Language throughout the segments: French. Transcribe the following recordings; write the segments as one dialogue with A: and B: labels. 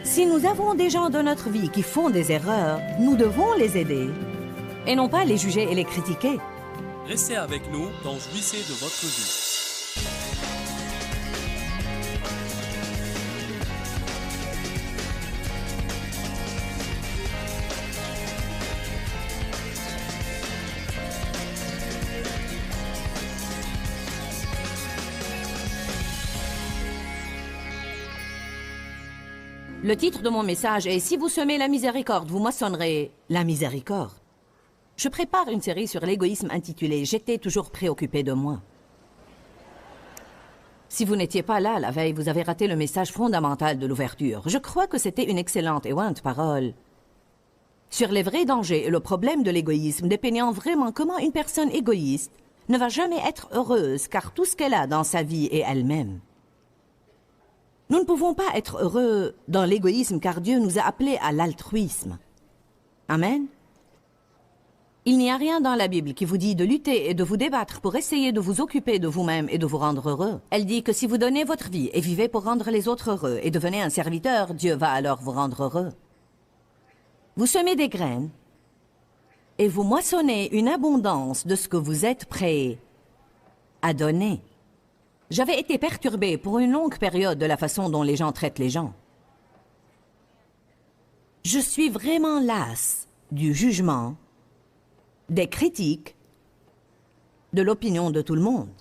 A: Si nous avons des gens dans notre vie qui font des erreurs, nous devons les aider et non pas les juger et les critiquer.
B: Restez avec nous dans Jouissez de votre vie.
A: Le titre de mon message est « Si vous semez la miséricorde, vous moissonnerez la miséricorde ». Je prépare une série sur l'égoïsme intitulée « J'étais toujours préoccupé de moi ». Si vous n'étiez pas là la veille, vous avez raté le message fondamental de l'ouverture. Je crois que c'était une excellente et ointe parole sur les vrais dangers et le problème de l'égoïsme, dépeignant vraiment comment une personne égoïste ne va jamais être heureuse, car tout ce qu'elle a dans sa vie est elle-même. Nous ne pouvons pas être heureux dans l'égoïsme car Dieu nous a appelés à l'altruisme. Amen. Il n'y a rien dans la Bible qui vous dit de lutter et de vous débattre pour essayer de vous occuper de vous-même et de vous rendre heureux. Elle dit que si vous donnez votre vie et vivez pour rendre les autres heureux et devenez un serviteur, Dieu va alors vous rendre heureux. Vous semez des graines et vous moissonnez une abondance de ce que vous êtes prêt à donner. J'avais été perturbée pour une longue période de la façon dont les gens traitent les gens. Je suis vraiment lasse du jugement, des critiques, de l'opinion de tout le monde.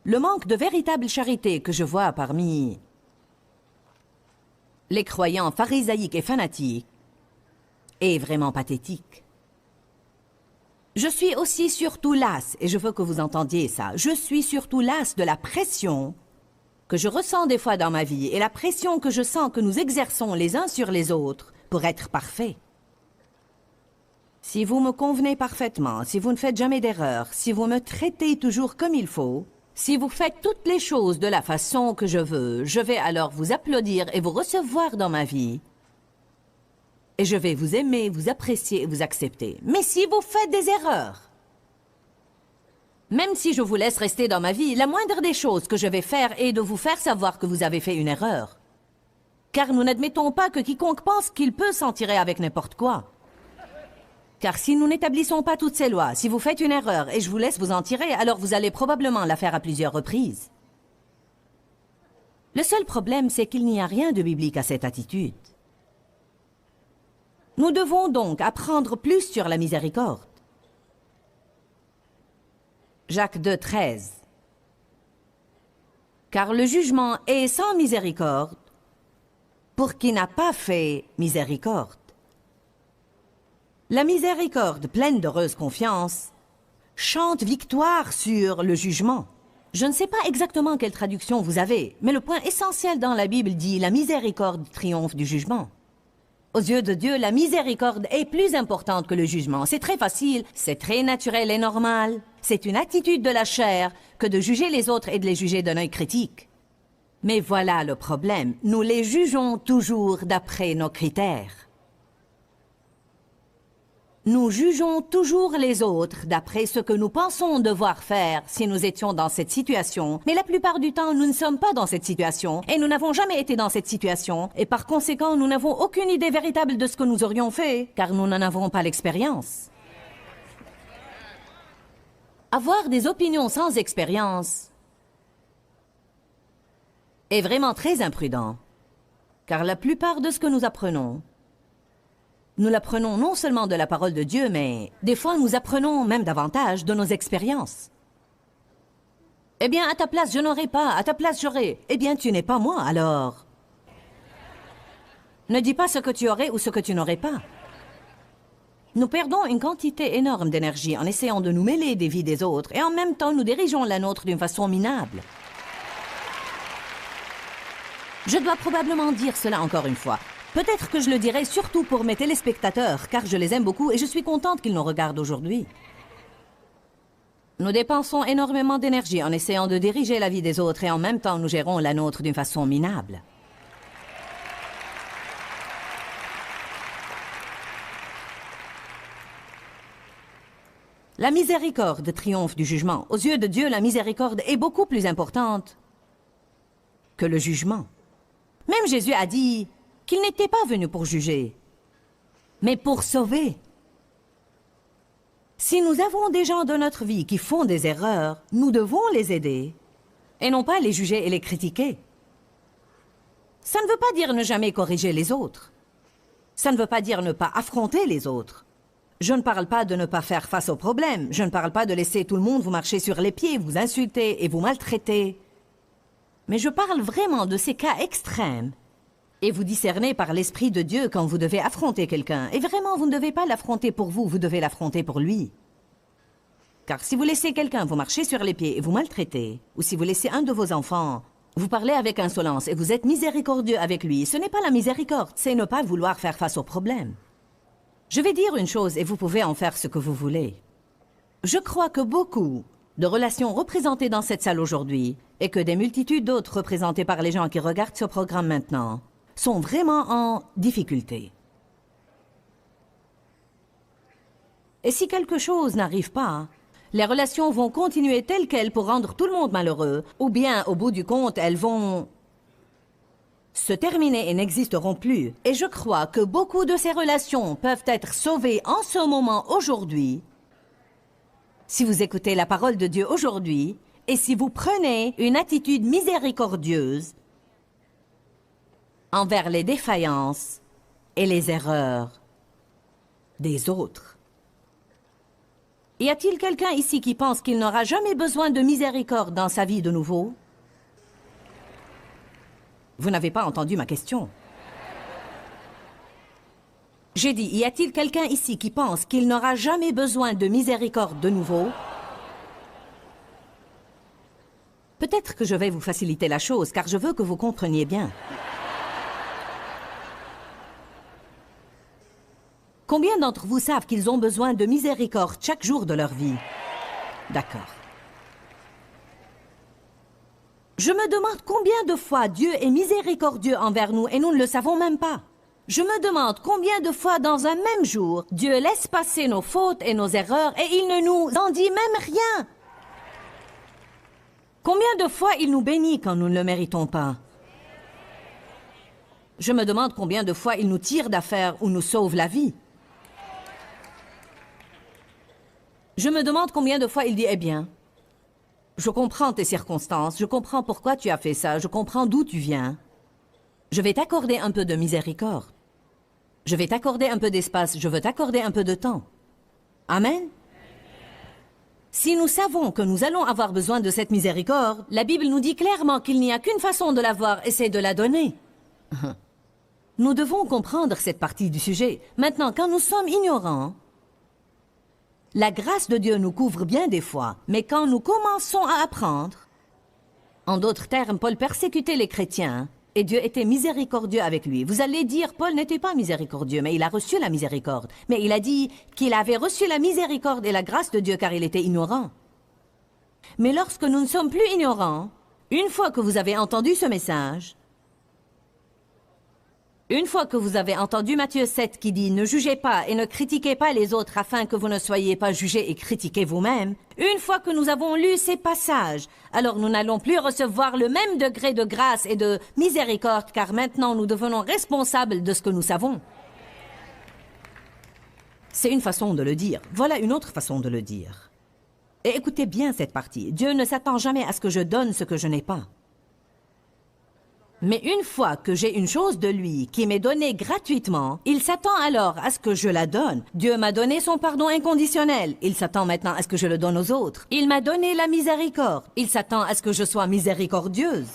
A: Le manque de véritable charité que je vois parmi les croyants pharisaïques et fanatiques est vraiment pathétique. Je suis aussi surtout lasse, et je veux que vous entendiez ça, je suis surtout lasse de la pression que je ressens des fois dans ma vie et la pression que je sens que nous exerçons les uns sur les autres pour être parfaits. Si vous me convenez parfaitement, si vous ne faites jamais d'erreur, si vous me traitez toujours comme il faut, si vous faites toutes les choses de la façon que je veux, je vais alors vous applaudir et vous recevoir dans ma vie. Et je vais vous aimer, vous apprécier et vous accepter. Mais si vous faites des erreurs, même si je vous laisse rester dans ma vie, la moindre des choses que je vais faire est de vous faire savoir que vous avez fait une erreur. Car nous n'admettons pas que quiconque pense qu'il peut s'en tirer avec n'importe quoi. Car si nous n'établissons pas toutes ces lois, si vous faites une erreur et je vous laisse vous en tirer, alors vous allez probablement la faire à plusieurs reprises. Le seul problème, c'est qu'il n'y a rien de biblique à cette attitude. Nous devons donc apprendre plus sur la miséricorde. Jacques 2,13. Car le jugement est sans miséricorde pour qui n'a pas fait miséricorde. La miséricorde, pleine d'heureuse confiance, chante victoire sur le jugement. Je ne sais pas exactement quelle traduction vous avez, mais le point essentiel dans la Bible dit « La miséricorde triomphe du jugement ». Aux yeux de Dieu, la miséricorde est plus importante que le jugement. C'est très facile, c'est très naturel et normal. C'est une attitude de la chair que de juger les autres et de les juger d'un œil critique. Mais voilà le problème, nous les jugeons toujours d'après nos critères. Nous jugeons toujours les autres d'après ce que nous pensons devoir faire si nous étions dans cette situation. Mais la plupart du temps, nous ne sommes pas dans cette situation et nous n'avons jamais été dans cette situation. Et par conséquent, nous n'avons aucune idée véritable de ce que nous aurions fait, car nous n'en avons pas l'expérience. Avoir des opinions sans expérience est vraiment très imprudent, car la plupart de ce que nous apprenons, nous l'apprenons non seulement de la parole de Dieu, mais des fois nous apprenons même davantage de nos expériences. Eh bien, à ta place, je n'aurais pas, à ta place, j'aurais. Eh bien, tu n'es pas moi, alors. Ne dis pas ce que tu aurais ou ce que tu n'aurais pas. Nous perdons une quantité énorme d'énergie en essayant de nous mêler des vies des autres et en même temps nous dirigeons la nôtre d'une façon minable. Je dois probablement dire cela encore une fois. Peut-être que je le dirai surtout pour mes téléspectateurs, car je les aime beaucoup et je suis contente qu'ils nous regardent aujourd'hui. Nous dépensons énormément d'énergie en essayant de diriger la vie des autres et en même temps nous gérons la nôtre d'une façon minable. La miséricorde triomphe du jugement. Aux yeux de Dieu, la miséricorde est beaucoup plus importante que le jugement. Même Jésus a dit qu'il n'était pas venu pour juger, mais pour sauver. Si nous avons des gens dans notre vie qui font des erreurs, nous devons les aider et non pas les juger et les critiquer. Ça ne veut pas dire ne jamais corriger les autres. Ça ne veut pas dire ne pas affronter les autres. Je ne parle pas de ne pas faire face aux problèmes. Je ne parle pas de laisser tout le monde vous marcher sur les pieds, vous insulter et vous maltraiter. Mais je parle vraiment de ces cas extrêmes. Et vous discernez par l'Esprit de Dieu quand vous devez affronter quelqu'un. Et vraiment, vous ne devez pas l'affronter pour vous, vous devez l'affronter pour lui. Car si vous laissez quelqu'un vous marcher sur les pieds et vous maltraiter, ou si vous laissez un de vos enfants vous parler avec insolence et vous êtes miséricordieux avec lui, ce n'est pas la miséricorde, c'est ne pas vouloir faire face au problème. Je vais dire une chose et vous pouvez en faire ce que vous voulez. Je crois que beaucoup de relations représentées dans cette salle aujourd'hui et que des multitudes d'autres représentées par les gens qui regardent ce programme maintenant sont vraiment en difficulté. Et si quelque chose n'arrive pas, les relations vont continuer telles quelles pour rendre tout le monde malheureux, ou bien, au bout du compte, elles vont se terminer et n'existeront plus. Et je crois que beaucoup de ces relations peuvent être sauvées en ce moment, aujourd'hui, si vous écoutez la parole de Dieu aujourd'hui, et si vous prenez une attitude miséricordieuse envers les défaillances et les erreurs des autres. Y a-t-il quelqu'un ici qui pense qu'il n'aura jamais besoin de miséricorde dans sa vie de nouveau? Vous n'avez pas entendu ma question. J'ai dit, y a-t-il quelqu'un ici qui pense qu'il n'aura jamais besoin de miséricorde de nouveau? Peut-être que je vais vous faciliter la chose, car je veux que vous compreniez bien. Combien d'entre vous savent qu'ils ont besoin de miséricorde chaque jour de leur vie? D'accord. Je me demande combien de fois Dieu est miséricordieux envers nous et nous ne le savons même pas. Je me demande combien de fois dans un même jour, Dieu laisse passer nos fautes et nos erreurs et il ne nous en dit même rien. Combien de fois il nous bénit quand nous ne le méritons pas? Je me demande combien de fois il nous tire d'affaire ou nous sauve la vie. Je me demande combien de fois il dit « Eh bien, je comprends tes circonstances, je comprends pourquoi tu as fait ça, je comprends d'où tu viens. Je vais t'accorder un peu de miséricorde. Je vais t'accorder un peu d'espace, je veux t'accorder un peu de temps. » Amen. Si nous savons que nous allons avoir besoin de cette miséricorde, la Bible nous dit clairement qu'il n'y a qu'une façon de l'avoir et c'est de la donner. Nous devons comprendre cette partie du sujet. Maintenant, quand nous sommes ignorants, la grâce de Dieu nous couvre bien des fois, mais quand nous commençons à apprendre, en d'autres termes, Paul persécutait les chrétiens, et Dieu était miséricordieux avec lui. Vous allez dire, Paul n'était pas miséricordieux, mais il a reçu la miséricorde. Mais il a dit qu'il avait reçu la miséricorde et la grâce de Dieu car il était ignorant. Mais lorsque nous ne sommes plus ignorants, une fois que vous avez entendu ce message, une fois que vous avez entendu Matthieu 7 qui dit « Ne jugez pas et ne critiquez pas les autres afin que vous ne soyez pas jugés et critiqués vous-même », une fois que nous avons lu ces passages, alors nous n'allons plus recevoir le même degré de grâce et de miséricorde car maintenant nous devenons responsables de ce que nous savons. C'est une façon de le dire. Voilà une autre façon de le dire. Et écoutez bien cette partie. Dieu ne s'attend jamais à ce que je donne ce que je n'ai pas. Mais une fois que j'ai une chose de lui qui m'est donnée gratuitement, il s'attend alors à ce que je la donne. Dieu m'a donné son pardon inconditionnel. Il s'attend maintenant à ce que je le donne aux autres. Il m'a donné la miséricorde. Il s'attend à ce que je sois miséricordieuse.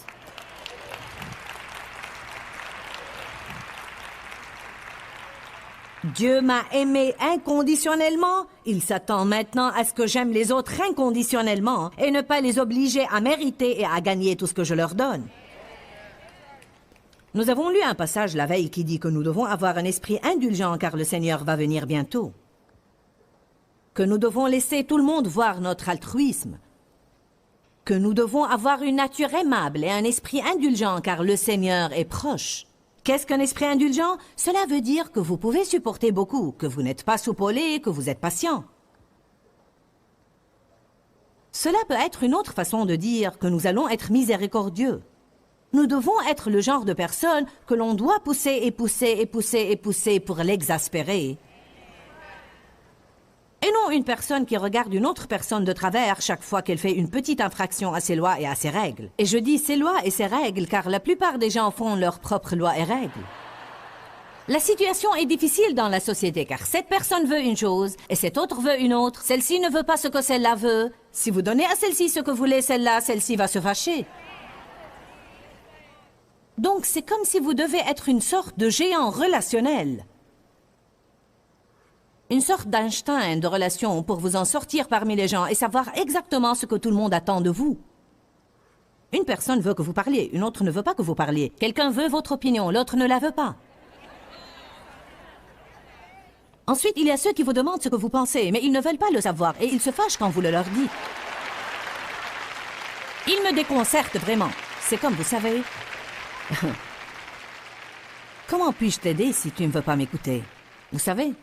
A: Dieu m'a aimé inconditionnellement. Il s'attend maintenant à ce que j'aime les autres inconditionnellement et ne pas les obliger à mériter et à gagner tout ce que je leur donne. Nous avons lu un passage la veille qui dit que nous devons avoir un esprit indulgent car le Seigneur va venir bientôt. Que nous devons laisser tout le monde voir notre altruisme. Que nous devons avoir une nature aimable et un esprit indulgent car le Seigneur est proche. Qu'est-ce qu'un esprit indulgent? Cela veut dire que vous pouvez supporter beaucoup, que vous n'êtes pas soupolé, que vous êtes patient. Cela peut être une autre façon de dire que nous allons être miséricordieux. Nous devons être le genre de personne que l'on doit pousser et pousser et pousser et pousser pour l'exaspérer. Et non une personne qui regarde une autre personne de travers chaque fois qu'elle fait une petite infraction à ses lois et à ses règles. Et je dis ses lois et ses règles car la plupart des gens font leurs propres lois et règles. La situation est difficile dans la société car cette personne veut une chose et cette autre veut une autre. Celle-ci ne veut pas ce que celle-là veut. Si vous donnez à celle-ci ce que voulait celle-là, celle-ci va se fâcher. Donc c'est comme si vous devez être une sorte de géant relationnel. Une sorte d'Einstein de relation pour vous en sortir parmi les gens et savoir exactement ce que tout le monde attend de vous. Une personne veut que vous parliez, une autre ne veut pas que vous parliez. Quelqu'un veut votre opinion, l'autre ne la veut pas. Ensuite, il y a ceux qui vous demandent ce que vous pensez, mais ils ne veulent pas le savoir et ils se fâchent quand vous le leur dites. Ils me déconcertent vraiment. C'est comme vous savez. Comment puis-je t'aider si tu ne veux pas m'écouter? Vous savez?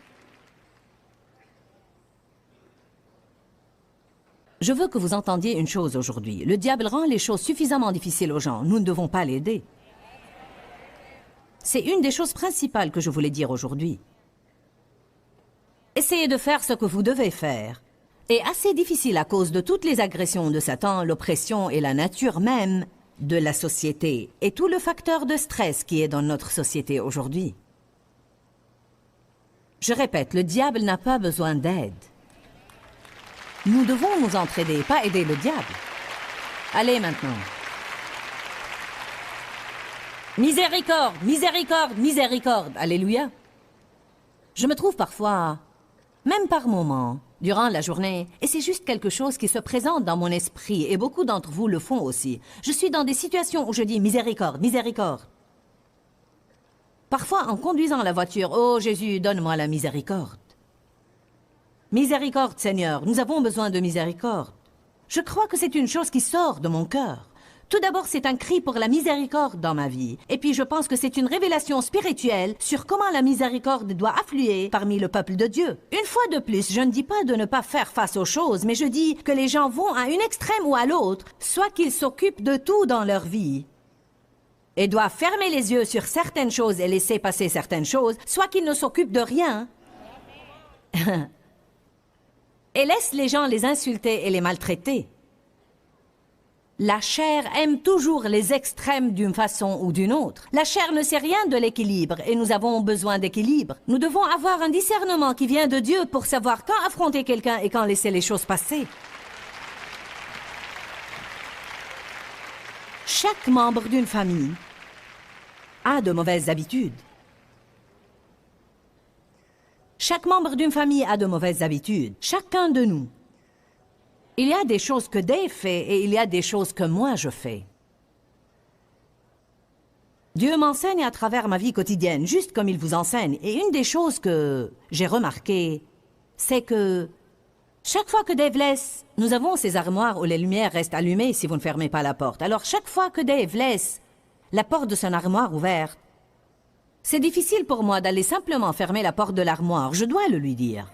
A: Je veux que vous entendiez une chose aujourd'hui. Le diable rend les choses suffisamment difficiles aux gens. Nous ne devons pas l'aider. C'est une des choses principales que je voulais dire aujourd'hui. Essayez de faire ce que vous devez faire. Est assez difficile à cause de toutes les agressions de Satan, l'oppression et la nature même de la société et tout le facteur de stress qui est dans notre société aujourd'hui. Je répète, le diable n'a pas besoin d'aide. Nous devons nous entraider, pas aider le diable. Allez maintenant. Miséricorde, miséricorde, miséricorde. Alléluia. Je me trouve parfois, même par moments, durant la journée, et c'est juste quelque chose qui se présente dans mon esprit, et beaucoup d'entre vous le font aussi. Je suis dans des situations où je dis miséricorde, miséricorde. Parfois, en conduisant la voiture, « Oh Jésus, donne-moi la miséricorde. » Miséricorde, Seigneur, nous avons besoin de miséricorde. Je crois que c'est une chose qui sort de mon cœur. Tout d'abord, c'est un cri pour la miséricorde dans ma vie. Et puis, je pense que c'est une révélation spirituelle sur comment la miséricorde doit affluer parmi le peuple de Dieu. Une fois de plus, je ne dis pas de ne pas faire face aux choses, mais je dis que les gens vont à une extrême ou à l'autre, soit qu'ils s'occupent de tout dans leur vie et doivent fermer les yeux sur certaines choses et laisser passer certaines choses, soit qu'ils ne s'occupent de rien et laissent les gens les insulter et les maltraiter. La chair aime toujours les extrêmes d'une façon ou d'une autre. La chair ne sait rien de l'équilibre et nous avons besoin d'équilibre. Nous devons avoir un discernement qui vient de Dieu pour savoir quand affronter quelqu'un et quand laisser les choses passer. Chaque membre d'une famille a de mauvaises habitudes. Chaque membre d'une famille a de mauvaises habitudes. Chacun de nous. Il y a des choses que Dave fait et il y a des choses que moi je fais. Dieu m'enseigne à travers ma vie quotidienne, juste comme il vous enseigne. Et une des choses que j'ai remarquées, c'est que chaque fois que Dave laisse, nous avons ces armoires où les lumières restent allumées si vous ne fermez pas la porte. Alors chaque fois que Dave laisse la porte de son armoire ouverte, c'est difficile pour moi d'aller simplement fermer la porte de l'armoire. Je dois le lui dire.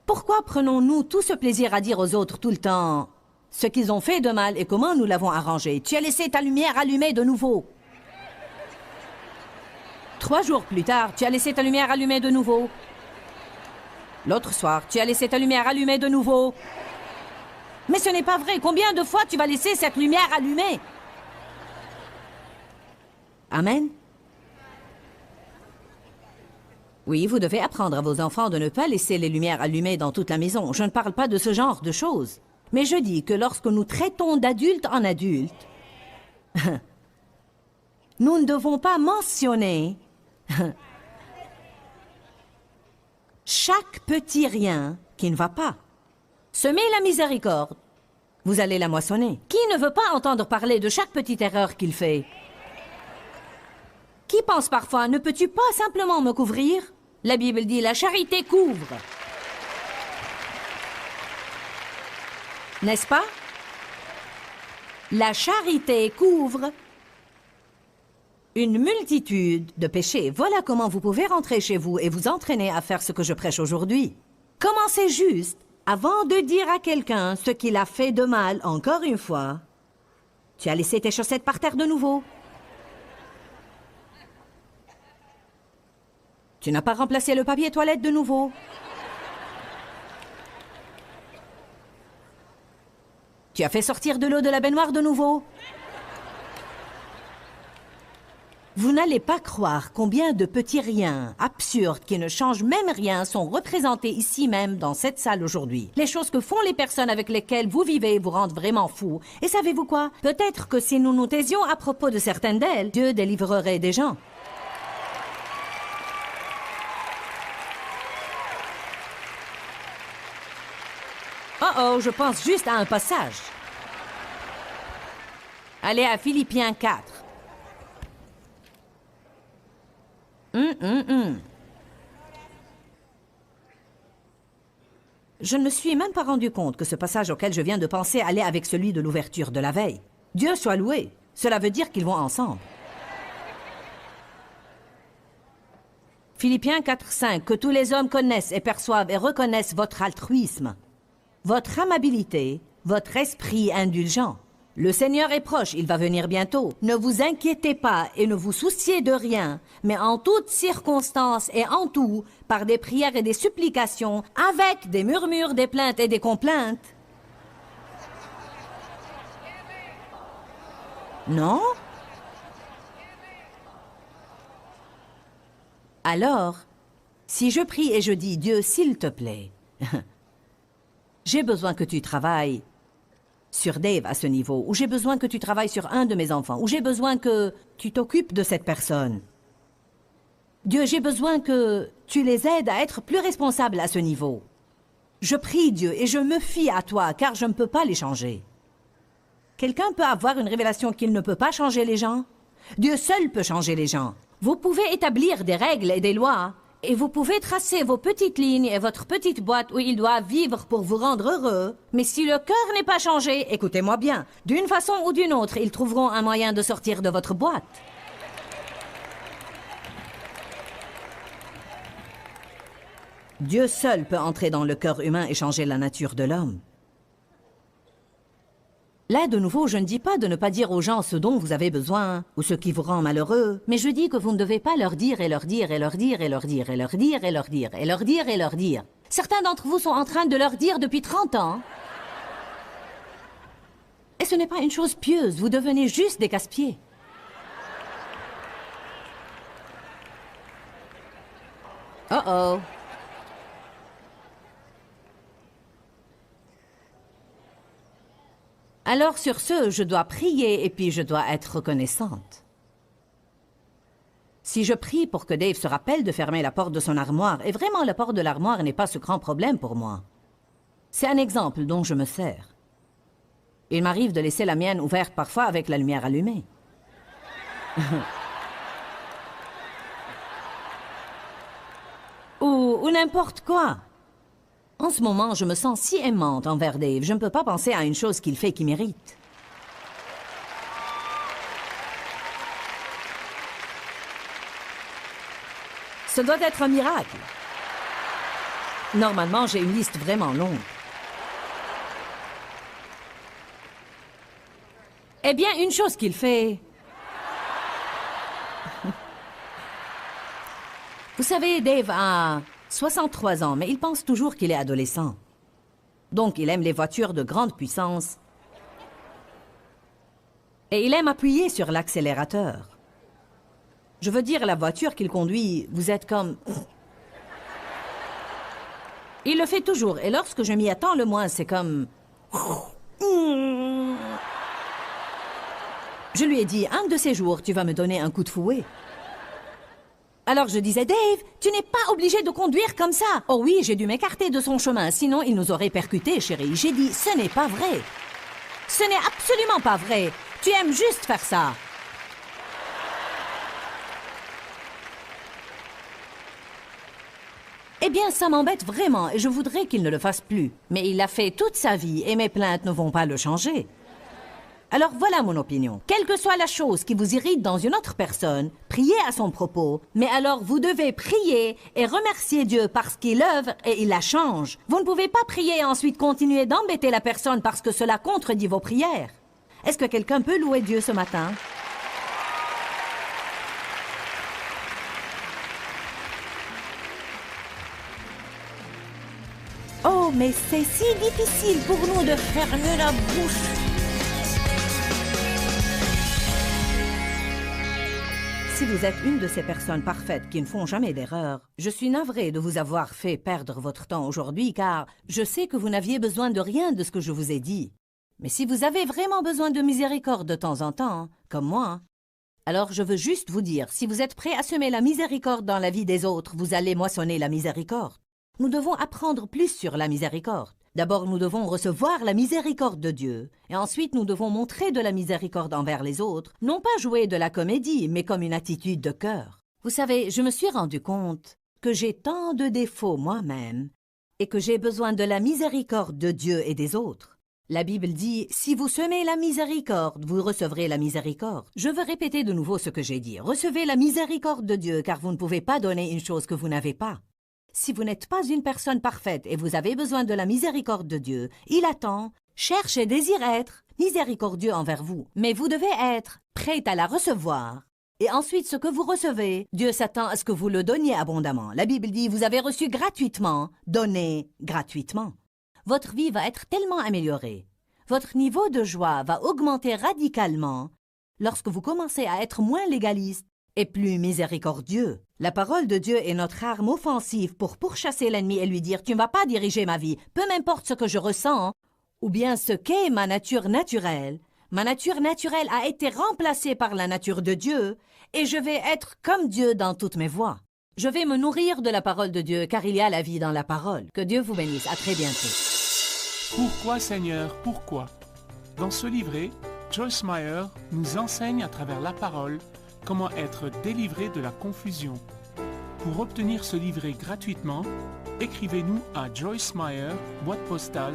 A: Pourquoi prenons-nous tout ce plaisir à dire aux autres tout le temps ce qu'ils ont fait de mal et comment nous l'avons arrangé? Tu as laissé ta lumière allumée de nouveau. 3 jours plus tard, tu as laissé ta lumière allumée de nouveau. L'autre soir, tu as laissé ta lumière allumée de nouveau. Mais ce n'est pas vrai. Combien de fois tu vas laisser cette lumière allumée? Amen. Oui, vous devez apprendre à vos enfants de ne pas laisser les lumières allumées dans toute la maison. Je ne parle pas de ce genre de choses. Mais je dis que lorsque nous traitons d'adulte en adulte, nous ne devons pas mentionner chaque petit rien qui ne va pas. Semez la miséricorde, vous allez la moissonner. Qui ne veut pas entendre parler de chaque petite erreur qu'il fait? Qui pense parfois, ne peux-tu pas simplement me couvrir? La Bible dit, la charité couvre. N'est-ce pas? La charité couvre une multitude de péchés. Voilà comment vous pouvez rentrer chez vous et vous entraîner à faire ce que je prêche aujourd'hui. Commencez juste Avant de dire à quelqu'un ce qu'il a fait de mal, encore une fois, tu as laissé tes chaussettes par terre de nouveau. Tu n'as pas remplacé le papier toilette de nouveau. Tu as fait sortir de l'eau de la baignoire de nouveau. Vous n'allez pas croire combien de petits riens absurdes qui ne changent même rien sont représentés ici même dans cette salle aujourd'hui. Les choses que font les personnes avec lesquelles vous vivez vous rendent vraiment fou. Et savez-vous quoi? Peut-être que si nous nous taisions à propos de certaines d'elles, Dieu délivrerait des gens. Oh, je pense juste à un passage. Allez à Philippiens 4. Je ne me suis même pas rendu compte que ce passage auquel je viens de penser allait avec celui de l'ouverture de la veille. Dieu soit loué. Cela veut dire qu'ils vont ensemble. Philippiens 4:5. Que tous les hommes connaissent et perçoivent et reconnaissent votre altruisme, votre amabilité, votre esprit indulgent. Le Seigneur est proche, il va venir bientôt. Ne vous inquiétez pas et ne vous souciez de rien, mais en toutes circonstances et en tout, par des prières et des supplications, avec des murmures, des plaintes et des complaintes. Non? Alors, si je prie et je dis, Dieu, s'il te plaît, j'ai besoin que tu travailles sur Dave à ce niveau, ou j'ai besoin que tu travailles sur un de mes enfants, ou j'ai besoin que tu t'occupes de cette personne. Dieu, j'ai besoin que tu les aides à être plus responsables à ce niveau. Je prie Dieu et je me fie à toi, car je ne peux pas les changer. Quelqu'un peut avoir une révélation qu'il ne peut pas changer les gens? Dieu seul peut changer les gens. Vous pouvez établir des règles et des lois, et vous pouvez tracer vos petites lignes et votre petite boîte où ils doivent vivre pour vous rendre heureux. Mais si le cœur n'est pas changé, écoutez-moi bien, d'une façon ou d'une autre, ils trouveront un moyen de sortir de votre boîte. Dieu seul peut entrer dans le cœur humain et changer la nature de l'homme. Là, de nouveau, je ne dis pas de ne pas dire aux gens ce dont vous avez besoin, ou ce qui vous rend malheureux, mais je dis que vous ne devez pas leur dire et leur dire et leur dire et leur dire et leur dire et leur dire et leur dire et leur dire. Certains d'entre vous sont en train de leur dire depuis 30 ans. Et ce n'est pas une chose pieuse, vous devenez juste des casse-pieds. Oh. Alors sur ce, je dois prier et puis je dois être reconnaissante. Si je prie pour que Dave se rappelle de fermer la porte de son armoire, et vraiment la porte de l'armoire n'est pas ce grand problème pour moi. C'est un exemple dont je me sers. Il m'arrive de laisser la mienne ouverte parfois avec la lumière allumée. ou n'importe quoi. En ce moment, je me sens si aimante envers Dave, je ne peux pas penser à une chose qu'il fait qui mérite. Ce doit être un miracle. Normalement, j'ai une liste vraiment longue. Eh bien, une chose qu'il fait... Vous savez, Dave a 63 ans, mais il pense toujours qu'il est adolescent. Donc, il aime les voitures de grande puissance. Et il aime appuyer sur l'accélérateur. Je veux dire, la voiture qu'il conduit, vous êtes comme... Il le fait toujours, et lorsque je m'y attends le moins, c'est comme... Je lui ai dit, un de ces jours, tu vas me donner un coup de fouet. Alors je disais, Dave, tu n'es pas obligé de conduire comme ça. Oh oui, j'ai dû m'écarter de son chemin, sinon il nous aurait percutés, chérie. J'ai dit, ce n'est pas vrai. Ce n'est absolument pas vrai. Tu aimes juste faire ça. Eh bien, ça m'embête vraiment et je voudrais qu'il ne le fasse plus. Mais il l'a fait toute sa vie et mes plaintes ne vont pas le changer. Alors voilà mon opinion. Quelle que soit la chose qui vous irrite dans une autre personne, priez à son propos, mais alors vous devez prier et remercier Dieu parce qu'il œuvre et il la change. Vous ne pouvez pas prier et ensuite continuer d'embêter la personne parce que cela contredit vos prières. Est-ce que quelqu'un peut louer Dieu ce matin? Oh, mais c'est si difficile pour nous de fermer la bouche. Si vous êtes une de ces personnes parfaites qui ne font jamais d'erreur, je suis navrée de vous avoir fait perdre votre temps aujourd'hui car je sais que vous n'aviez besoin de rien de ce que je vous ai dit. Mais si vous avez vraiment besoin de miséricorde de temps en temps, comme moi, alors je veux juste vous dire, si vous êtes prêt à semer la miséricorde dans la vie des autres, vous allez moissonner la miséricorde. Nous devons apprendre plus sur la miséricorde. D'abord, nous devons recevoir la miséricorde de Dieu, et ensuite nous devons montrer de la miséricorde envers les autres, non pas jouer de la comédie, mais comme une attitude de cœur. Vous savez, je me suis rendu compte que j'ai tant de défauts moi-même, et que j'ai besoin de la miséricorde de Dieu et des autres. La Bible dit, si vous semez la miséricorde, vous recevrez la miséricorde. Je veux répéter de nouveau ce que j'ai dit. Recevez la miséricorde de Dieu, car vous ne pouvez pas donner une chose que vous n'avez pas. Si vous n'êtes pas une personne parfaite et vous avez besoin de la miséricorde de Dieu, il attend, cherche et désire être miséricordieux envers vous. Mais vous devez être prêt à la recevoir. Et ensuite, ce que vous recevez, Dieu s'attend à ce que vous le donniez abondamment. La Bible dit, vous avez reçu gratuitement, donnez gratuitement. Votre vie va être tellement améliorée. Votre niveau de joie va augmenter radicalement lorsque vous commencez à être moins légaliste et plus miséricordieux. La parole de Dieu est notre arme offensive pour pourchasser l'ennemi et lui dire « Tu ne vas pas diriger ma vie, peu m'importe ce que je ressens, ou bien ce qu'est ma nature naturelle. Ma nature naturelle a été remplacée par la nature de Dieu et je vais être comme Dieu dans toutes mes voies. Je vais me nourrir de la parole de Dieu car il y a la vie dans la parole. Que Dieu vous bénisse. À très bientôt. »
C: Pourquoi Seigneur, pourquoi? Dans ce livret, Joyce Meyer nous enseigne à travers la parole comment être délivré de la confusion. Pour obtenir ce livret gratuitement, écrivez-nous à Joyce Meyer, boîte postale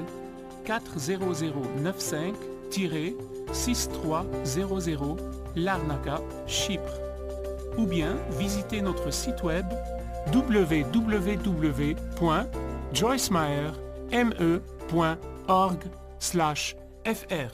C: 40095-6300 Larnaca, Chypre. Ou bien visitez notre site web www.joycemeyer.org/fr.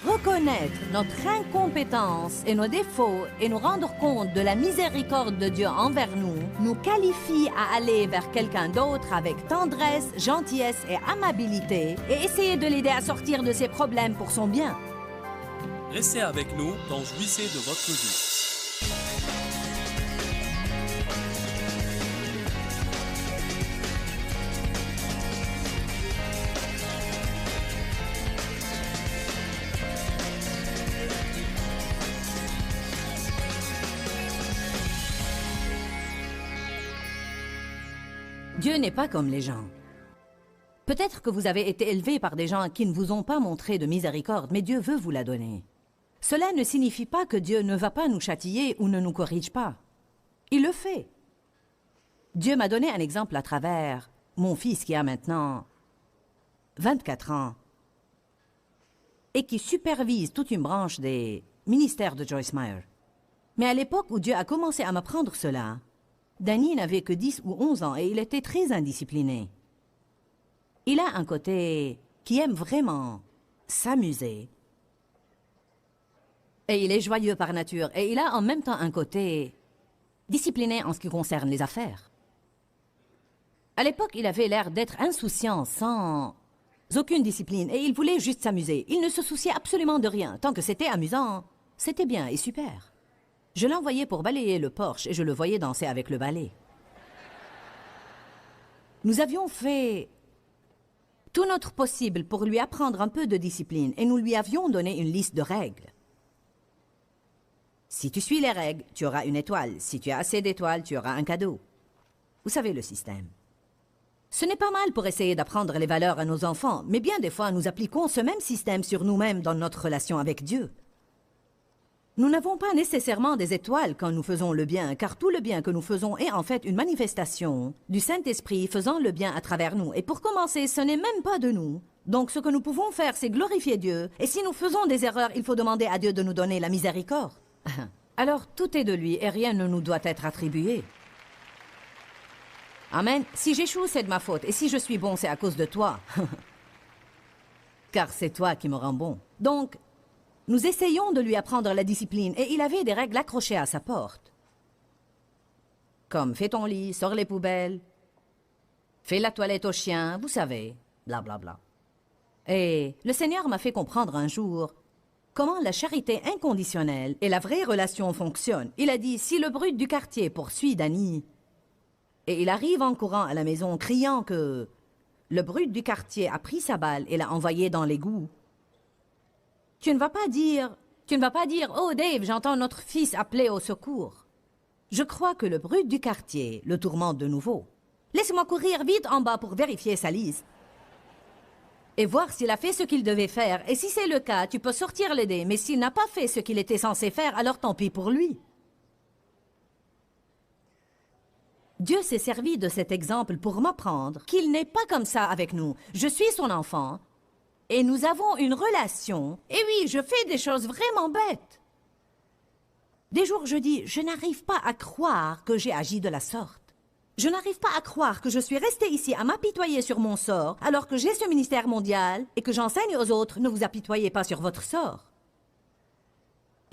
A: Reconnaître notre incompétence et nos défauts et nous rendre compte de la miséricorde de Dieu envers nous, nous qualifie à aller vers quelqu'un d'autre avec tendresse, gentillesse et amabilité et essayer de l'aider à sortir de ses problèmes pour son bien.
B: Restez avec nous dans Jouissez de votre vie.
A: Dieu n'est pas comme les gens. Peut-être que vous avez été élevé par des gens qui ne vous ont pas montré de miséricorde, mais Dieu veut vous la donner. Cela ne signifie pas que Dieu ne va pas nous châtier ou ne nous corrige pas. Il le fait. Dieu m'a donné un exemple à travers mon fils qui a maintenant 24 ans et qui supervise toute une branche des ministères de Joyce Meyer. Mais à l'époque où Dieu a commencé à m'apprendre cela, Danny n'avait que 10 ou 11 ans et il était très indiscipliné. Il a un côté qui aime vraiment s'amuser. Et il est joyeux par nature. Et il a en même temps un côté discipliné en ce qui concerne les affaires. À l'époque, il avait l'air d'être insouciant, sans aucune discipline. Et il voulait juste s'amuser. Il ne se souciait absolument de rien. Tant que c'était amusant, c'était bien et super. Je l'envoyais pour balayer le porche et je le voyais danser avec le balai. Nous avions fait tout notre possible pour lui apprendre un peu de discipline et nous lui avions donné une liste de règles. Si tu suis les règles, tu auras une étoile. Si tu as assez d'étoiles, tu auras un cadeau. Vous savez le système. Ce n'est pas mal pour essayer d'apprendre les valeurs à nos enfants, mais bien des fois nous appliquons ce même système sur nous-mêmes dans notre relation avec Dieu. Nous n'avons pas nécessairement des étoiles quand nous faisons le bien, car tout le bien que nous faisons est en fait une manifestation du Saint-Esprit faisant le bien à travers nous. Et pour commencer, ce n'est même pas de nous. Donc ce que nous pouvons faire, c'est glorifier Dieu. Et si nous faisons des erreurs, il faut demander à Dieu de nous donner la miséricorde. Alors tout est de lui et rien ne nous doit être attribué. Amen. Si j'échoue, c'est de ma faute. Et si je suis bon, c'est à cause de toi. Car c'est toi qui me rends bon. Donc, nous essayons de lui apprendre la discipline et il avait des règles accrochées à sa porte. Comme fais ton lit, sors les poubelles, fais la toilette au chien, vous savez, blablabla. Et le Seigneur m'a fait comprendre un jour comment la charité inconditionnelle et la vraie relation fonctionnent. Il a dit, si le brute du quartier poursuit Danny, et il arrive en courant à la maison criant que le brute du quartier a pris sa balle et l'a envoyée dans l'égout, tu ne vas pas dire, oh Dave, j'entends notre fils appeler au secours. Je crois que le brute du quartier le tourmente de nouveau. Laisse-moi courir vite en bas pour vérifier sa liste. Et voir s'il a fait ce qu'il devait faire. Et si c'est le cas, tu peux sortir les dés. Mais s'il n'a pas fait ce qu'il était censé faire, alors tant pis pour lui. Dieu s'est servi de cet exemple pour m'apprendre qu'il n'est pas comme ça avec nous. Je suis son enfant et nous avons une relation. Et oui, je fais des choses vraiment bêtes. Des jours, je dis, je n'arrive pas à croire que j'ai agi de la sorte. Je n'arrive pas à croire que je suis restée ici à m'apitoyer sur mon sort alors que j'ai ce ministère mondial et que j'enseigne aux autres, ne vous apitoyez pas sur votre sort.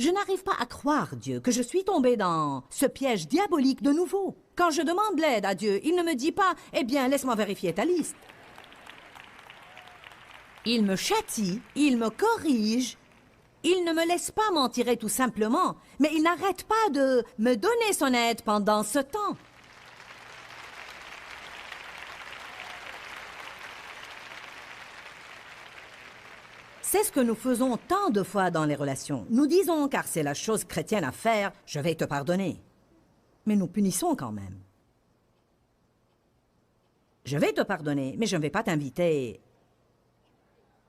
A: Je n'arrive pas à croire, Dieu, que je suis tombée dans ce piège diabolique de nouveau. Quand je demande l'aide à Dieu, il ne me dit pas « Eh bien, laisse-moi vérifier ta liste ». Il me châtie, il me corrige, il ne me laisse pas m'en tirer tout simplement, mais il n'arrête pas de me donner son aide pendant ce temps. C'est ce que nous faisons tant de fois dans les relations. Nous disons, car c'est la chose chrétienne à faire, je vais te pardonner. Mais nous punissons quand même. Je vais te pardonner, mais je ne vais pas t'inviter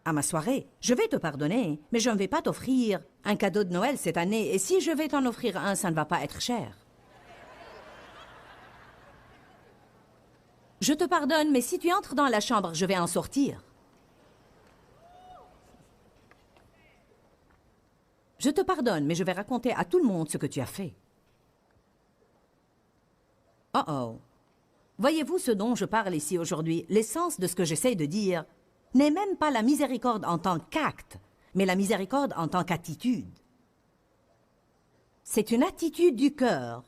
A: à ma soirée. Je vais te pardonner, mais je ne vais pas t'offrir un cadeau de Noël cette année. Et si je vais t'en offrir un, ça ne va pas être cher. Je te pardonne, mais si tu entres dans la chambre, je vais en sortir. Je te pardonne, mais je vais raconter à tout le monde ce que tu as fait. Oh oh. Voyez-vous ce dont je parle ici aujourd'hui? L'essence de ce que j'essaie de dire n'est même pas la miséricorde en tant qu'acte, mais la miséricorde en tant qu'attitude. C'est une attitude du cœur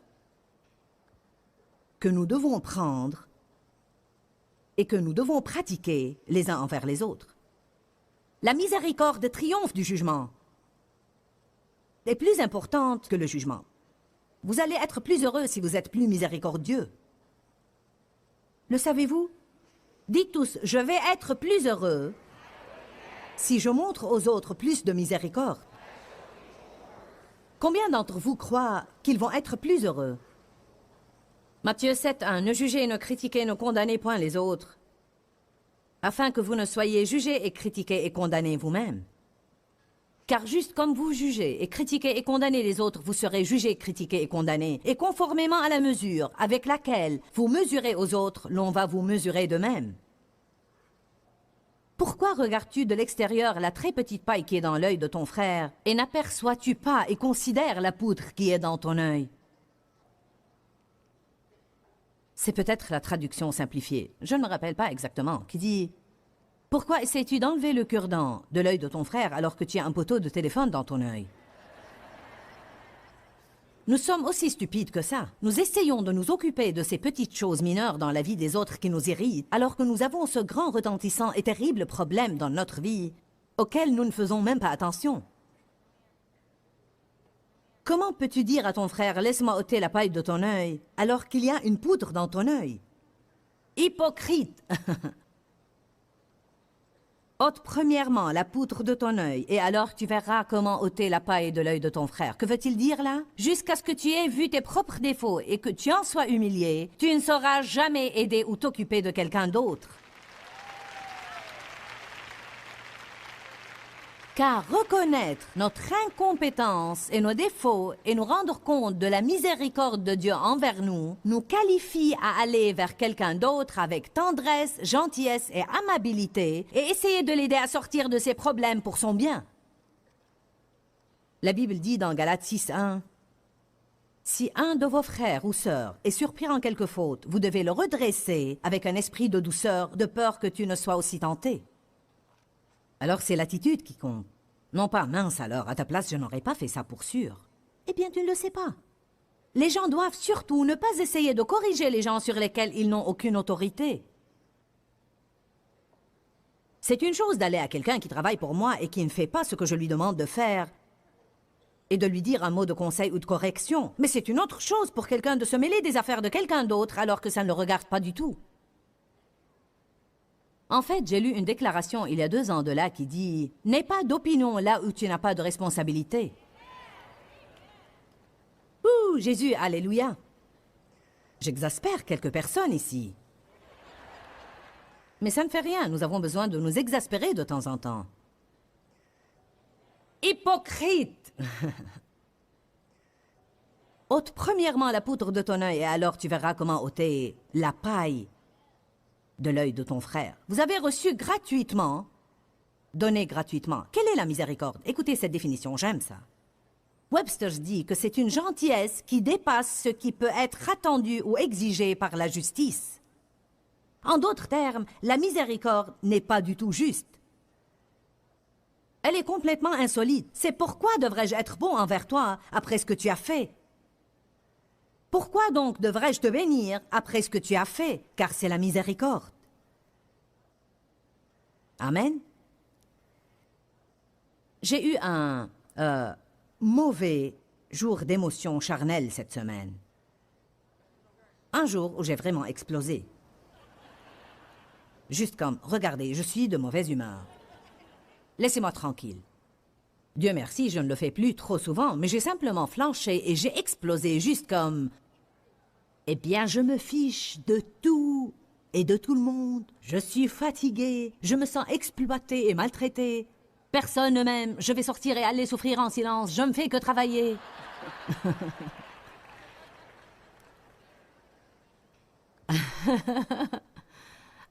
A: que nous devons prendre et que nous devons pratiquer les uns envers les autres. La miséricorde triomphe du jugement. Est plus importante que le jugement. Vous allez être plus heureux si vous êtes plus miséricordieux. Le savez-vous? Dites tous, je vais être plus heureux si je montre aux autres plus de miséricorde. Combien d'entre vous croient qu'ils vont être plus heureux? Matthieu 7:1, ne jugez, ne critiquez, ne condamnez point les autres, afin que vous ne soyez jugés et critiqués et condamnés vous-même. Car juste comme vous jugez et critiquez et condamnez les autres, vous serez jugés, critiqués et condamnés. Et conformément à la mesure avec laquelle vous mesurez aux autres, l'on va vous mesurer de même. Pourquoi regardes-tu de l'extérieur la très petite paille qui est dans l'œil de ton frère et n'aperçois-tu pas et considères la poutre qui est dans ton œil? C'est peut-être la traduction simplifiée, je ne me rappelle pas exactement, qui dit... Pourquoi essaies-tu d'enlever le cure-dent de l'œil de ton frère alors que tu as un poteau de téléphone dans ton œil? Nous sommes aussi stupides que ça. Nous essayons de nous occuper de ces petites choses mineures dans la vie des autres qui nous irritent, alors que nous avons ce grand retentissant et terrible problème dans notre vie, auquel nous ne faisons même pas attention. Comment peux-tu dire à ton frère « Laisse-moi ôter la paille de ton œil » alors qu'il y a une poutre dans ton œil? Hypocrite! Ôte premièrement la poutre de ton œil, et alors tu verras comment ôter la paille de l'œil de ton frère. Que veut-il dire là? Jusqu'à ce que tu aies vu tes propres défauts et que tu en sois humilié, tu ne sauras jamais aider ou t'occuper de quelqu'un d'autre. Car reconnaître notre incompétence et nos défauts et nous rendre compte de la miséricorde de Dieu envers nous, nous qualifie à aller vers quelqu'un d'autre avec tendresse, gentillesse et amabilité et essayer de l'aider à sortir de ses problèmes pour son bien. La Bible dit dans Galates 6:1, « Si un de vos frères ou sœurs est surpris en quelque faute, vous devez le redresser avec un esprit de douceur, de peur que tu ne sois aussi tenté. » Alors c'est l'attitude qui compte. Non pas, mince alors, à ta place je n'aurais pas fait ça pour sûr. Eh bien tu ne le sais pas. Les gens doivent surtout ne pas essayer de corriger les gens sur lesquels ils n'ont aucune autorité. C'est une chose d'aller à quelqu'un qui travaille pour moi et qui ne fait pas ce que je lui demande de faire et de lui dire un mot de conseil ou de correction. Mais c'est une autre chose pour quelqu'un de se mêler des affaires de quelqu'un d'autre alors que ça ne le regarde pas du tout. En fait, j'ai lu une déclaration il y a 2 ans de là qui dit « N'aie pas d'opinion là où tu n'as pas de responsabilité. » Ouh, Jésus, alléluia. J'exaspère quelques personnes ici. Mais ça ne fait rien, nous avons besoin de nous exaspérer de temps en temps. Hypocrite! Ôte premièrement la poutre de ton œil et alors tu verras comment ôter la paille de l'œil de ton frère. Vous avez reçu gratuitement, donné gratuitement. Quelle est la miséricorde? Écoutez cette définition, j'aime ça. Webster dit que c'est une gentillesse qui dépasse ce qui peut être attendu ou exigé par la justice. En d'autres termes, la miséricorde n'est pas du tout juste. Elle est complètement insolite. C'est pourquoi devrais-je être bon envers toi après ce que tu as fait? Pourquoi donc devrais-je te bénir après ce que tu as fait? Car c'est la miséricorde. Amen. J'ai eu un mauvais jour d'émotion charnelle cette semaine. Un jour où j'ai vraiment explosé. Juste comme, regardez, je suis de mauvaise humeur. Laissez-moi tranquille. Dieu merci, je ne le fais plus trop souvent, mais j'ai simplement flanché et j'ai explosé juste comme... Eh bien, je me fiche de tout et de tout le monde. Je suis fatiguée, je me sens exploitée et maltraitée. Personne ne m'aime, je vais sortir et aller souffrir en silence, je ne fais que travailler.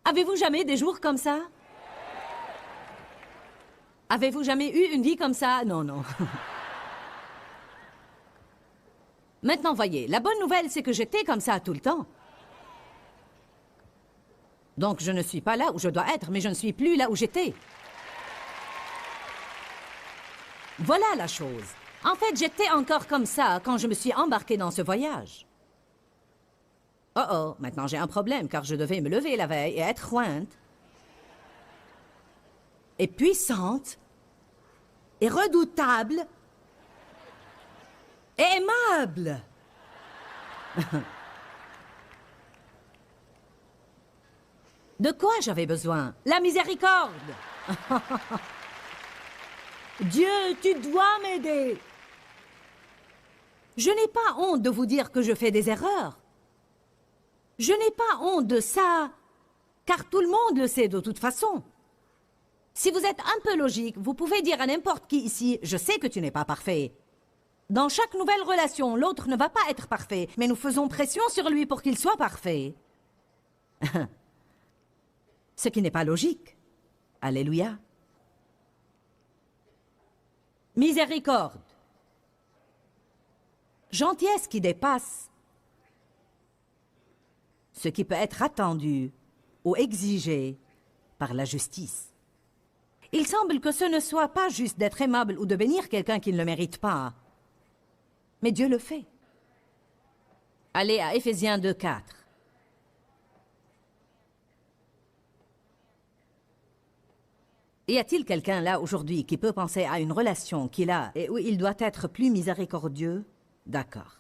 A: Avez-vous jamais des jours comme ça? Avez-vous jamais eu une vie comme ça? Non, non. Maintenant, voyez, la bonne nouvelle, c'est que j'étais comme ça tout le temps. Donc, je ne suis pas là où je dois être, mais je ne suis plus là où j'étais. Voilà la chose. En fait, j'étais encore comme ça quand je me suis embarquée dans ce voyage. Oh oh, maintenant j'ai un problème, car je devais me lever la veille et être jointe. Et puissante. Et redoutable. Et aimable. De quoi j'avais besoin? La miséricorde. Dieu, tu dois m'aider. Je n'ai pas honte de vous dire que je fais des erreurs. Je n'ai pas honte de ça, car tout le monde le sait de toute façon. Si vous êtes un peu logique, vous pouvez dire à n'importe qui ici, je sais que tu n'es pas parfait. Dans chaque nouvelle relation, l'autre ne va pas être parfait, mais nous faisons pression sur lui pour qu'il soit parfait. Ce qui n'est pas logique. Alléluia. Miséricorde. Gentillesse qui dépasse ce qui peut être attendu ou exigé par la justice. Il semble que ce ne soit pas juste d'être aimable ou de bénir quelqu'un qui ne le mérite pas. Mais Dieu le fait. Allez à Éphésiens 2:4. Y a-t-il quelqu'un là aujourd'hui qui peut penser à une relation qu'il a et où il doit être plus miséricordieux? D'accord.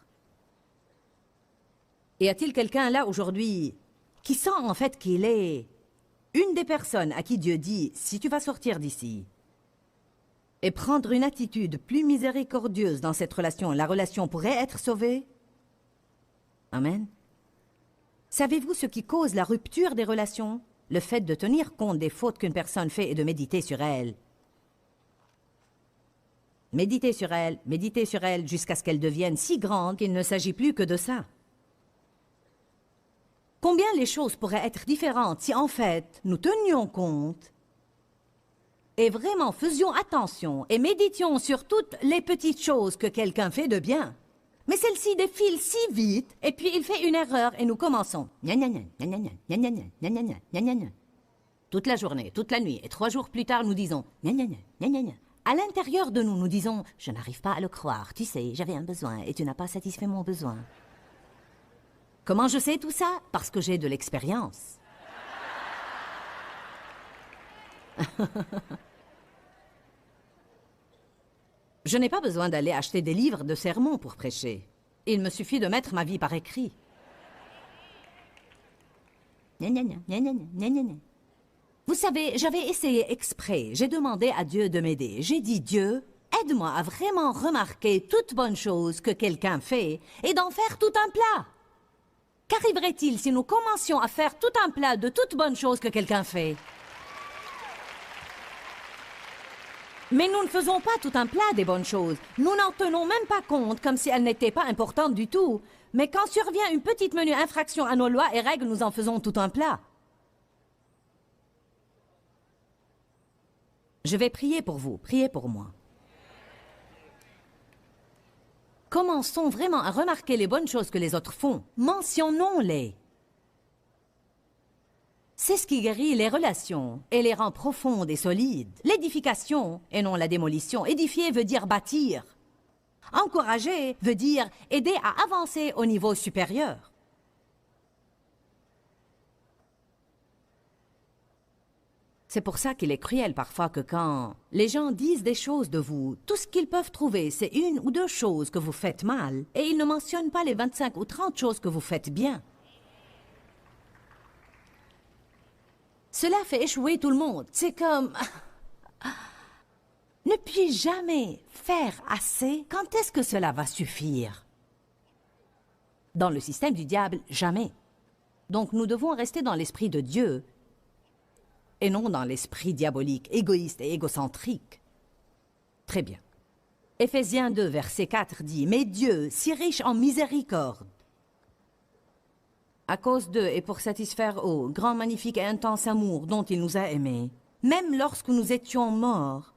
A: Y a-t-il quelqu'un là aujourd'hui qui sent en fait qu'il est Une des personnes à qui Dieu dit « Si tu vas sortir d'ici et prendre une attitude plus miséricordieuse dans cette relation, la relation pourrait être sauvée. » Amen. Savez-vous ce qui cause la rupture des relations? Le fait de tenir compte des fautes qu'une personne fait et de méditer sur elles. Méditer sur elle jusqu'à ce qu'elle devienne si grande qu'il ne s'agit plus que de ça. Combien les choses pourraient être différentes si en fait nous tenions compte et vraiment faisions attention et méditions sur toutes les petites choses que quelqu'un fait de bien. Mais celle-ci défile si vite et puis il fait une erreur et nous commençons. Toute la journée, toute la nuit et 3 jours plus tard nous disons. À l'intérieur de nous, nous disons « Je n'arrive pas à le croire, tu sais, j'avais un besoin et tu n'as pas satisfait mon besoin. » Comment je sais tout ça? Parce que j'ai de l'expérience. Je n'ai pas besoin d'aller acheter des livres de sermons pour prêcher. Il me suffit de mettre ma vie par écrit. Vous savez, j'avais essayé exprès. J'ai demandé à Dieu de m'aider. J'ai dit, Dieu, aide-moi à vraiment remarquer toute bonne chose que quelqu'un fait et d'en faire tout un plat. Qu'arriverait-il si nous commencions à faire tout un plat de toutes bonnes choses que quelqu'un fait? Mais nous ne faisons pas tout un plat des bonnes choses. Nous n'en tenons même pas compte comme si elles n'étaient pas importantes du tout. Mais quand survient une petite menue infraction à nos lois et règles, nous en faisons tout un plat. Je vais prier pour vous, priez pour moi. Commençons vraiment à remarquer les bonnes choses que les autres font. Mentionnons-les. C'est ce qui guérit les relations et les rend profondes et solides. L'édification, et non la démolition. Édifier veut dire bâtir. Encourager veut dire aider à avancer au niveau supérieur. C'est pour ça qu'il est cruel parfois que quand les gens disent des choses de vous, tout ce qu'ils peuvent trouver, c'est 1 ou 2 choses que vous faites mal, et ils ne mentionnent pas les 25 ou 30 choses que vous faites bien. Cela fait échouer tout le monde. C'est comme... Ne puis-je jamais faire assez? Quand est-ce que cela va suffire? Dans le système du diable, jamais. Donc nous devons rester dans l'esprit de Dieu et non dans l'esprit diabolique, égoïste et égocentrique. Très bien. Éphésiens 2, verset 4 dit « Mais Dieu, si riche en miséricorde, à cause d'eux et pour satisfaire au grand, magnifique et intense amour dont il nous a aimés, même lorsque nous étions morts,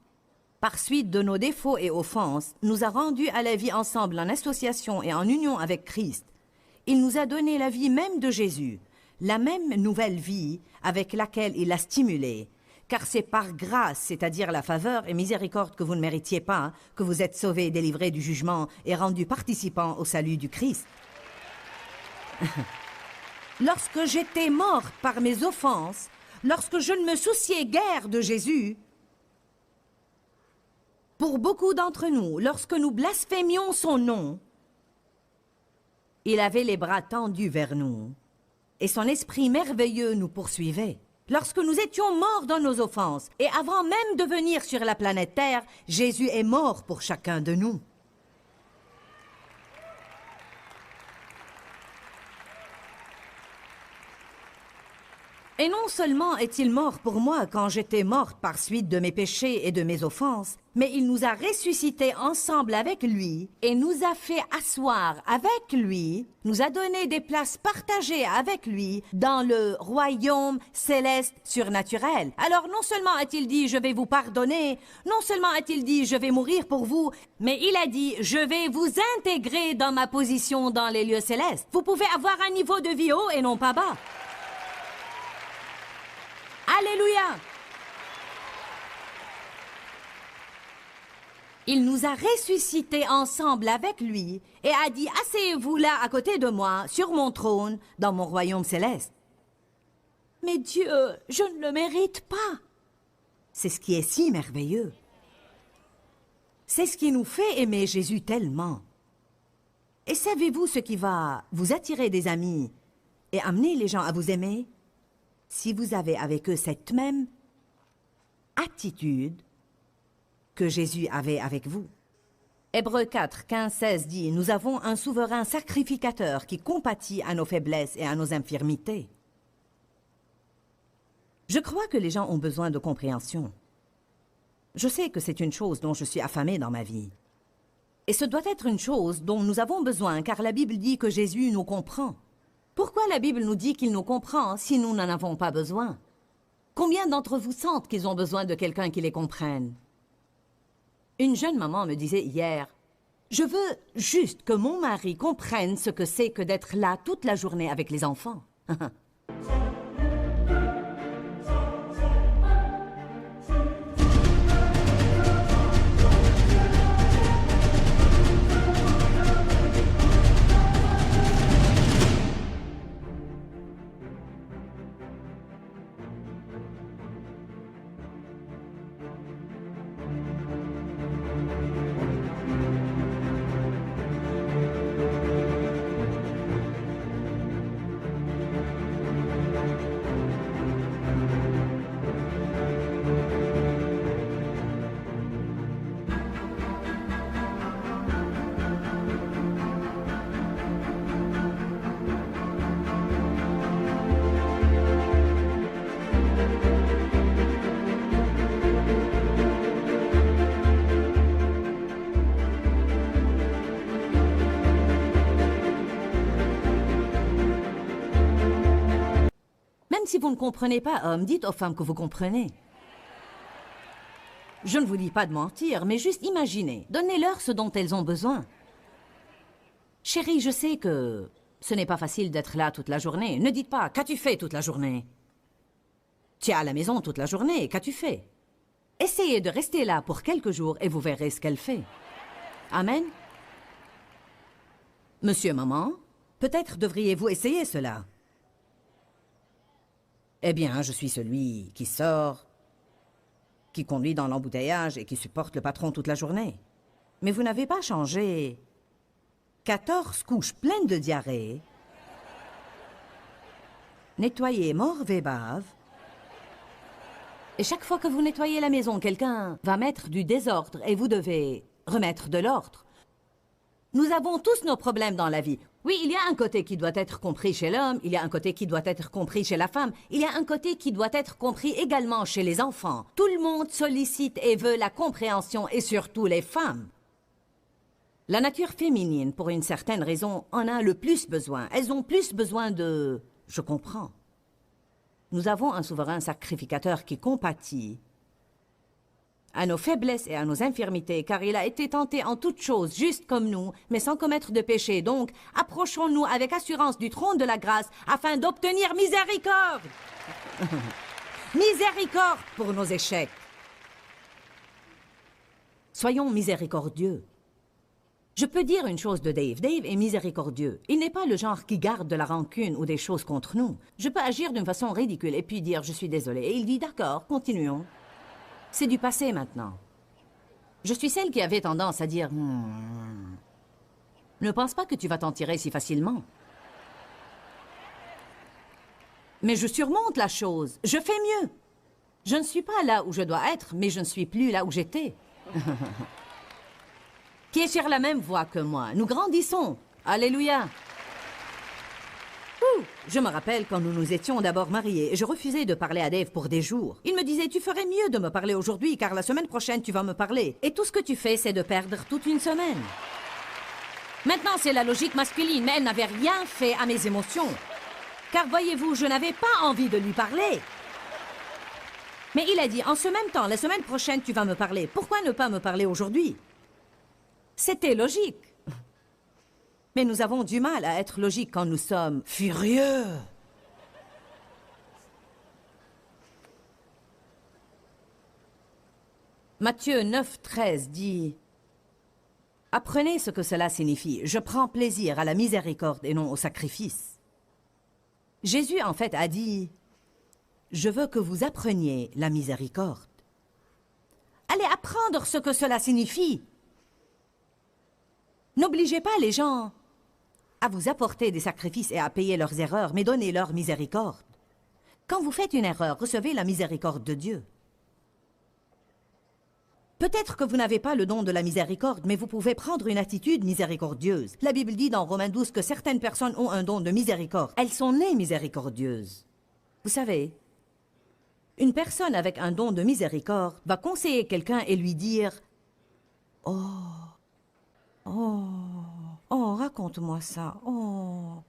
A: par suite de nos défauts et offenses, nous a rendus à la vie ensemble en association et en union avec Christ. Il nous a donné la vie même de Jésus, la même nouvelle vie avec laquelle il l'a stimulé, car c'est par grâce, c'est-à-dire la faveur et miséricorde que vous ne méritiez pas, que vous êtes sauvés et délivrés du jugement et rendus participants au salut du Christ. Lorsque j'étais morte par mes offenses, lorsque je ne me souciais guère de Jésus, pour beaucoup d'entre nous, lorsque nous blasphémions son nom, il avait les bras tendus vers nous, et son esprit merveilleux nous poursuivait. Lorsque nous étions morts dans nos offenses, et avant même de venir sur la planète Terre, Jésus est mort pour chacun de nous. Et non seulement est-il mort pour moi quand j'étais morte par suite de mes péchés et de mes offenses, mais il nous a ressuscités ensemble avec lui et nous a fait asseoir avec lui, nous a donné des places partagées avec lui dans le royaume céleste surnaturel. Alors non seulement a-t-il dit « je vais vous pardonner », non seulement a-t-il dit « je vais mourir pour vous », mais il a dit « je vais vous intégrer dans ma position dans les lieux célestes ». Vous pouvez avoir un niveau de vie haut et non pas bas. Alléluia! Il nous a ressuscités ensemble avec lui et a dit « Asseyez-vous là à côté de moi, sur mon trône, dans mon royaume céleste. » Mais Dieu, je ne le mérite pas. C'est ce qui est si merveilleux. C'est ce qui nous fait aimer Jésus tellement. Et savez-vous ce qui va vous attirer des amis et amener les gens à vous aimer? si vous avez avec eux cette même attitude que Jésus avait avec vous. Hébreux 4, 15, 16 dit « Nous avons un souverain sacrificateur qui compatit à nos faiblesses et à nos infirmités. » Je crois que les gens ont besoin de compréhension. Je sais que c'est une chose dont je suis affamé dans ma vie. Et ce doit être une chose dont nous avons besoin, car la Bible dit que Jésus nous comprend. Pourquoi la Bible nous dit qu'il nous comprend si nous n'en avons pas besoin? Combien d'entre vous sentent qu'ils ont besoin de quelqu'un qui les comprenne? Une jeune maman me disait hier, « Je veux juste que mon mari comprenne ce que c'est que d'être là toute la journée avec les enfants. » Si vous ne comprenez pas, hommes, dites aux femmes que vous comprenez. Je ne vous dis pas de mentir, mais juste imaginez. Donnez-leur ce dont elles ont besoin. Chérie, je sais que ce n'est pas facile d'être là toute la journée. Ne dites pas « Qu'as-tu fait toute la journée ?» Tu es à la maison toute la journée, qu'as-tu fait? Essayez de rester là pour quelques jours et vous verrez ce qu'elle fait. Amen. Monsieur, maman, peut-être devriez-vous essayer cela. Eh bien, je suis celui qui sort, qui conduit dans l'embouteillage et qui supporte le patron toute la journée. Mais vous n'avez pas changé 14 couches pleines de diarrhée, nettoyé morve et bave, et chaque fois que vous nettoyez la maison, quelqu'un va mettre du désordre et vous devez remettre de l'ordre. Nous avons tous nos problèmes dans la vie. Oui, il y a un côté qui doit être compris chez l'homme, il y a un côté qui doit être compris chez la femme, il y a un côté qui doit être compris également chez les enfants. Tout le monde sollicite et veut la compréhension, et surtout les femmes. La nature féminine, pour une certaine raison, en a le plus besoin. Elles ont plus besoin de « je comprends ». Nous avons un souverain sacrificateur qui compatit à nos faiblesses et à nos infirmités, car il a été tenté en toutes choses, juste comme nous, mais sans commettre de péché. Donc, approchons-nous avec assurance du trône de la grâce, afin d'obtenir miséricorde. Miséricorde pour nos échecs. Soyons miséricordieux. Je peux dire une chose de Dave. Dave est miséricordieux. Il n'est pas le genre qui garde de la rancune ou des choses contre nous. Je peux agir d'une façon ridicule et puis dire « je suis désolé ». Et il dit « d'accord, continuons ». C'est du passé maintenant. Je suis celle qui avait tendance à dire ne pense pas que tu vas t'en tirer si facilement. Mais je surmonte la chose. Je fais mieux. Je ne suis pas là où je dois être, mais je ne suis plus là où j'étais. Qui est sur la même voie que moi. Nous grandissons. Alléluia. Je me rappelle quand nous nous étions d'abord mariés, je refusais de parler à Dave pour des jours. Il me disait, tu ferais mieux de me parler aujourd'hui, car la semaine prochaine, tu vas me parler. Et tout ce que tu fais, c'est de perdre toute une semaine. Maintenant, c'est la logique masculine, mais elle n'avait rien fait à mes émotions. Car voyez-vous, je n'avais pas envie de lui parler. Mais il a dit, en ce même temps, la semaine prochaine, tu vas me parler. Pourquoi ne pas me parler aujourd'hui? C'était logique. Mais nous avons du mal à être logiques quand nous sommes furieux. Matthieu 9, 13 dit « Apprenez ce que cela signifie. Je prends plaisir à la miséricorde et non au sacrifice. » Jésus, en fait, a dit « Je veux que vous appreniez la miséricorde. » Allez apprendre ce que cela signifie. N'obligez pas les gens à vous apporter des sacrifices et à payer leurs erreurs, mais donnez-leur miséricorde. Quand vous faites une erreur, recevez la miséricorde de Dieu. Peut-être que vous n'avez pas le don de la miséricorde, mais vous pouvez prendre une attitude miséricordieuse. La Bible dit dans Romains 12 que certaines personnes ont un don de miséricorde. Elles sont nées miséricordieuses. Vous savez, une personne avec un don de miséricorde va conseiller quelqu'un et lui dire « Oh, raconte-moi ça, oh. »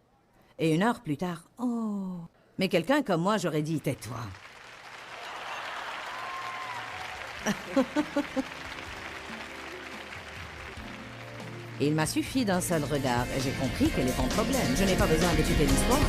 A: Et une heure plus tard, « Oh. » Mais quelqu'un comme moi, j'aurais dit « Tais-toi. » Il m'a suffi d'un seul regard et j'ai compris quel est ton problème. Je n'ai pas besoin d'écouter l'histoire.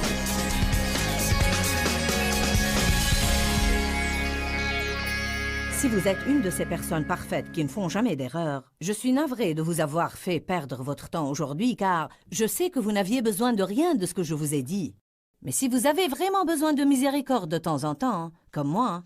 A: Si vous êtes une de ces personnes parfaites qui ne font jamais d'erreur, je suis navrée de vous avoir fait perdre votre temps aujourd'hui car je sais que vous n'aviez besoin de rien de ce que je vous ai dit. Mais si vous avez vraiment besoin de miséricorde de temps en temps, comme moi,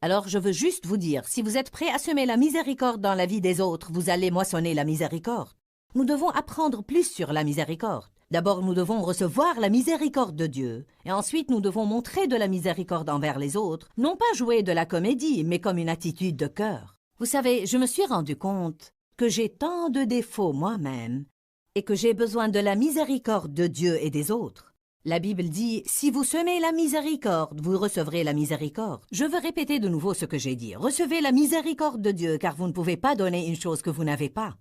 A: alors je veux juste vous dire, si vous êtes prêt à semer la miséricorde dans la vie des autres, vous allez moissonner la miséricorde. Nous devons apprendre plus sur la miséricorde. D'abord, nous devons recevoir la miséricorde de Dieu, et ensuite nous devons montrer de la miséricorde envers les autres, non pas jouer de la comédie, mais comme une attitude de cœur. Vous savez, je me suis rendu compte que j'ai tant de défauts moi-même, et que j'ai besoin de la miséricorde de Dieu et des autres. La Bible dit, si vous semez la miséricorde, vous recevrez la miséricorde. Je veux répéter de nouveau ce que j'ai dit. Recevez la miséricorde de Dieu, car vous ne pouvez pas donner une chose que vous n'avez pas.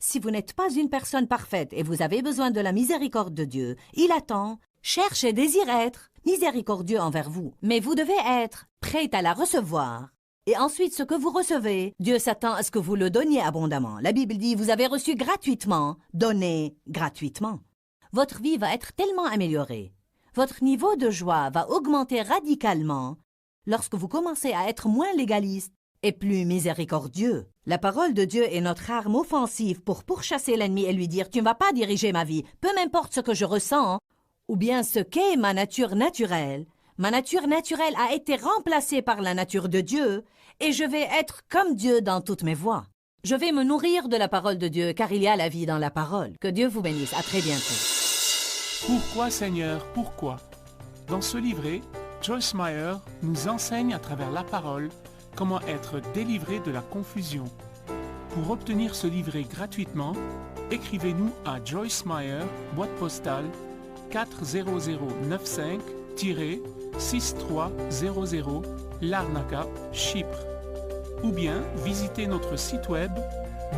A: Si vous n'êtes pas une personne parfaite et vous avez besoin de la miséricorde de Dieu, il attend, cherche et désire être miséricordieux envers vous. Mais vous devez être prête à la recevoir. Et ensuite, ce que vous recevez, Dieu s'attend à ce que vous le donniez abondamment. La Bible dit, vous avez reçu gratuitement, donnez gratuitement. Votre vie va être tellement améliorée. Votre niveau de joie va augmenter radicalement lorsque vous commencez à être moins légaliste et plus miséricordieux. La parole de Dieu est notre arme offensive pour pourchasser l'ennemi et lui dire « Tu ne vas pas diriger ma vie, peu m'importe ce que je ressens, ou bien ce qu'est ma nature naturelle. Ma nature naturelle a été remplacée par la nature de Dieu et je vais être comme Dieu dans toutes mes voies. Je vais me nourrir de la parole de Dieu car il y a la vie dans la parole. Que Dieu vous bénisse. À très bientôt.
C: Pourquoi Seigneur, pourquoi? Dans ce livret, Joyce Meyer nous enseigne à travers la parole comment être délivré de la confusion. Pour obtenir ce livret gratuitement, écrivez-nous à Joyce Meyer, boîte postale 40095-6300 Larnaca, Chypre. Ou bien visitez notre site web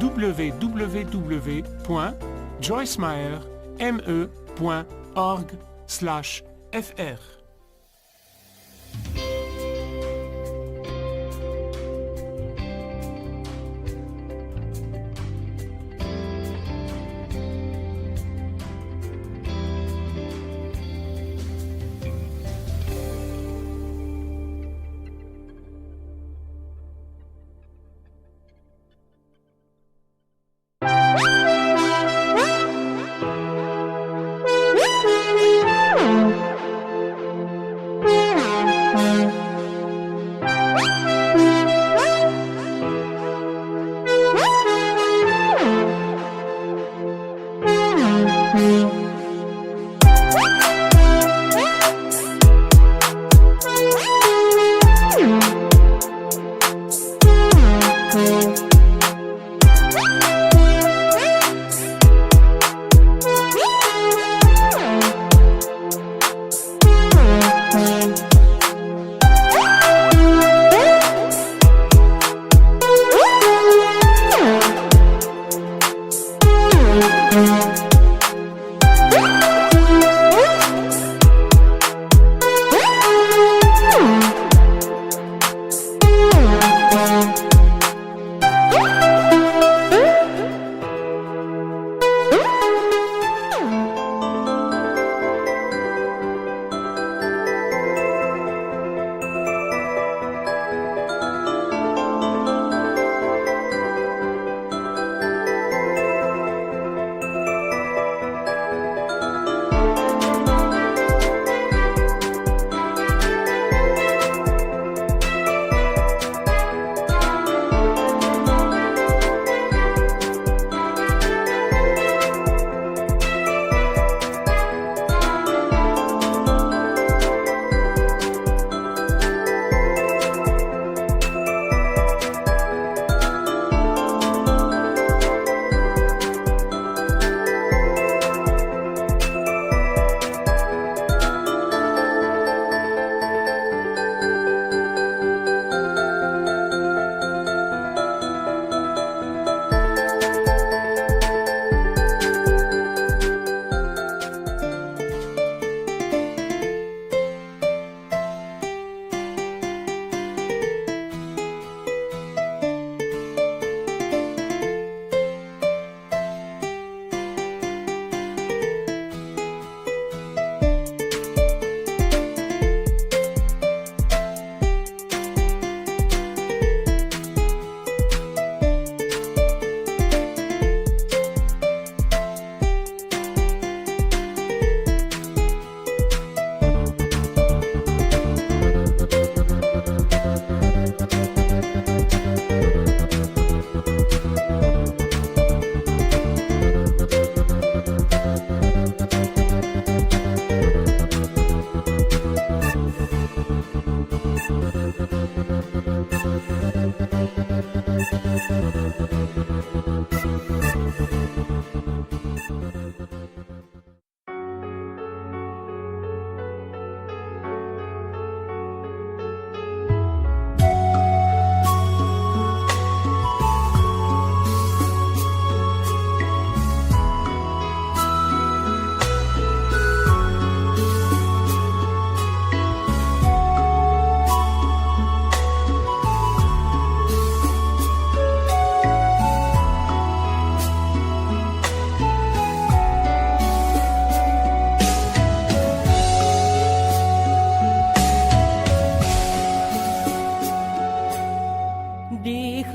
C: www.joycemeyer.org/fr.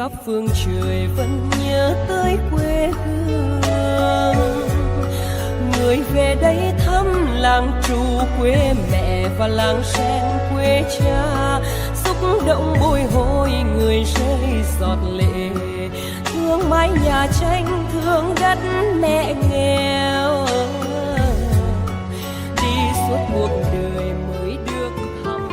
D: khắp phương trời vẫn nhớ tới quê hương. Người về đây thăm làng Trù quê mẹ và làng Sen quê cha, xúc động bồi hồi người rơi giọt lệ, thương mái nhà tranh thương đất mẹ nghèo, đi suốt cuộc đời mới được thăm.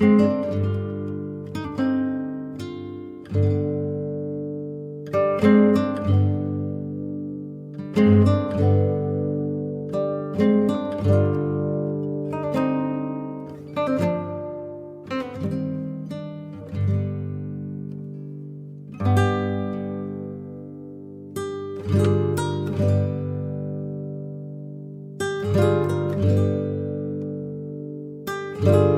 D: Thank you.